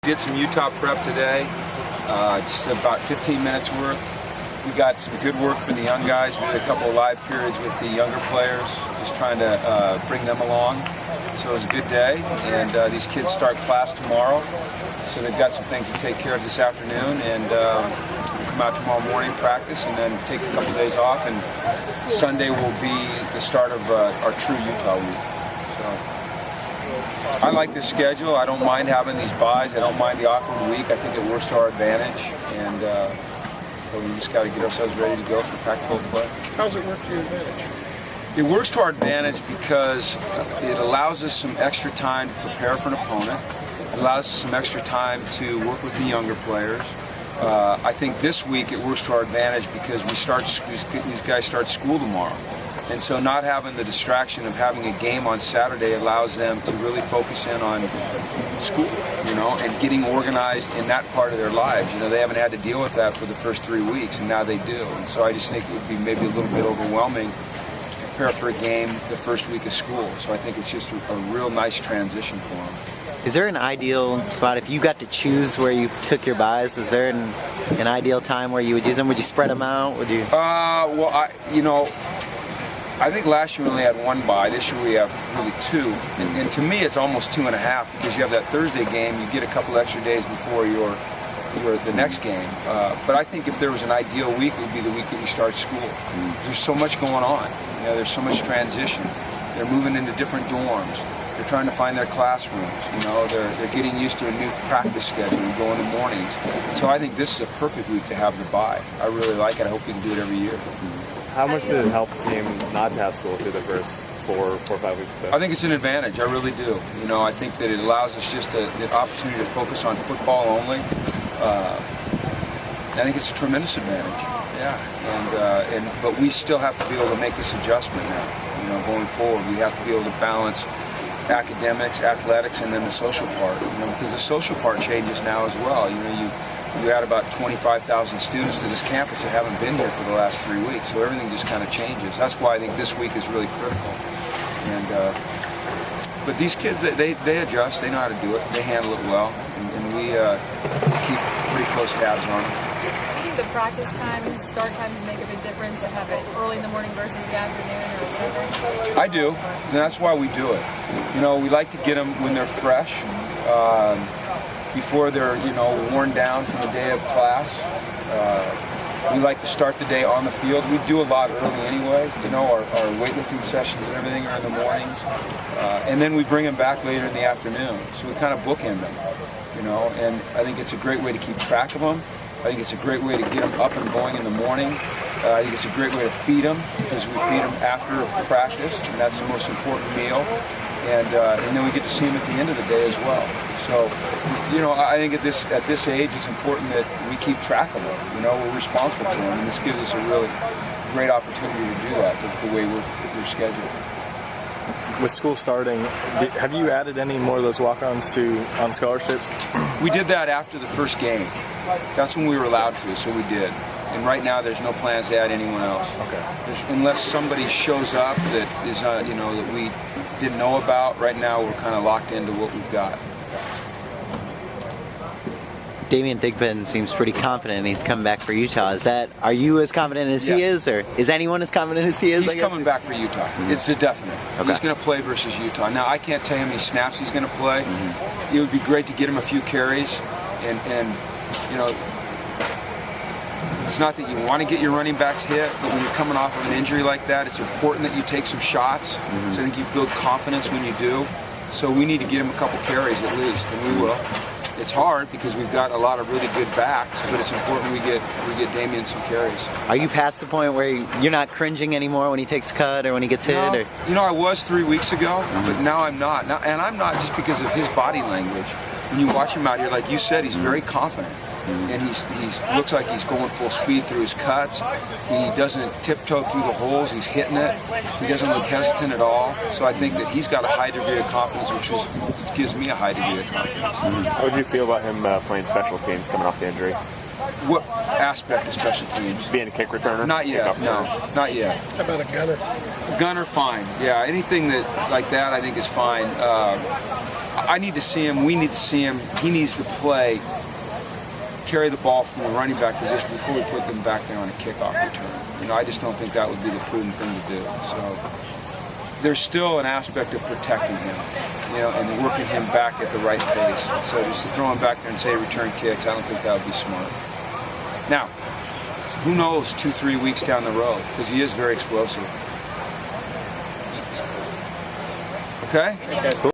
did some Utah prep today, just about 15 minutes worth. We got some good work for the young guys. We did a couple of live periods with the younger players, just trying to bring them along. So it was a good day, and these kids start class tomorrow. So they've got some things to take care of this afternoon, and we'll come out tomorrow morning, practice, and then take a couple of days off. And Sunday will be the start of our true Utah week. So I like this schedule. I don't mind having these byes. I don't mind the awkward week. I think it works to our advantage, and so we just got to get ourselves ready to go for Pac-12 play. How does it work to your advantage? It works to our advantage because it allows us some extra time to prepare for an opponent. It allows us some extra time to work with the younger players. I think this week it works to our advantage because these guys start school tomorrow. And so not having the distraction of having a game on Saturday allows them to really focus in on school, and getting organized in that part of their lives. They haven't had to deal with that for the first 3 weeks, and now they do. And so I just think it would be maybe a little bit overwhelming to prepare for a game the first week of school. So I think it's just a real nice transition for them. Is there an ideal spot, if you got to choose where you took your byes, is there an ideal time where you would use them? Would you spread them out? Would you? Well, I think last year we only had one bye. This year we have really two. And to me, it's almost 2.5 because you have that Thursday game. You get a couple extra days before the next game. But I think if there was an ideal week, it would be the week that we start school. There's so much going on. There's so much transition. They're moving into different dorms. They're trying to find their classrooms. They're getting used to a new practice schedule and go in the mornings. So I think this is a perfect week to have the bye. I really like it. I hope we can do it every year. How much does it help the team not to have school through the first 4 or 5 weeks? I think it's an advantage. I really do. I think that it allows us just the opportunity to focus on football only. I think it's a tremendous advantage. Yeah. But we still have to be able to make this adjustment now. Going forward, we have to be able to balance academics, athletics, and then the social part. Because the social part changes now as well. You add about 25,000 students to this campus that haven't been here for the last 3 weeks, so everything just kind of changes. That's why I think this week is really critical. But these kids, they adjust, they know how to do it, they handle it well, and we keep pretty close tabs on them. Do you think the practice times, start times make a big difference to have it early in the morning versus the afternoon or whatever? I do, and that's why we do it. We like to get them when they're fresh. Before they're, worn down from the day of class. We like to start the day on the field. We do a lot early anyway. Our weightlifting sessions and everything are in the mornings. And then we bring them back later in the afternoon. So we kind of bookend them, and I think it's a great way to keep track of them. I think it's a great way to get them up and going in the morning. I think it's a great way to feed them because we feed them after practice, and that's the most important meal. And then we get to see them at the end of the day as well. So, I think at this age, it's important that we keep track of them. We're responsible to them, and this gives us a really great opportunity to do that the way we're scheduled. With school starting, have you added any more of those walk-ons on scholarships? We did that after the first game. That's when we were allowed to, so we did. And right now, there's no plans to add anyone else. Okay. Unless somebody shows up that is, that we didn't know about. Right now, we're kind of locked into what we've got. Damian Thigpen seems pretty confident he's coming back for Utah. Are you as confident as he is, or is anyone as confident as he is? He's coming back for Utah. It's a definite. Okay. He's going to play versus Utah. Now, I can't tell you how many snaps he's going to play. It would be great to get him a few carries, and it's not that you want to get your running backs hit, but when you're coming off of an injury like that, it's important that you take some shots. So I think you build confidence when you do. So we need to get him a couple carries at least, and we will. It's hard because we've got a lot of really good backs, but it's important we get Damian some carries. Are you past the point where you're not cringing anymore when he takes a cut or when he gets hit? No. I was 3 weeks ago, but now I'm not. And I'm not just because of his body language. When you watch him out here, like you said, he's very confident. And he looks like he's going full speed through his cuts. He doesn't tiptoe through the holes. He's hitting it. He doesn't look hesitant at all. So I think that he's got a high degree of confidence, which gives me a high degree of confidence. How would you feel about him playing special teams coming off the injury? What aspect of special teams? Being a kick returner? Not yet, no, not yet. How about a gunner? Gunner, fine. Yeah, anything like that I think is fine. I need to see him. We need to see him. He needs to carry the ball from the running back position before we put them back there on a kickoff return. You know, I just don't think that would be the prudent thing to do. So there's still an aspect of protecting him, you know, and working him back at the right pace. So just to throw him back there and say return kicks, I don't think that would be smart. Now, who knows 2-3 weeks down the road, because he is very explosive. Okay? Okay, cool.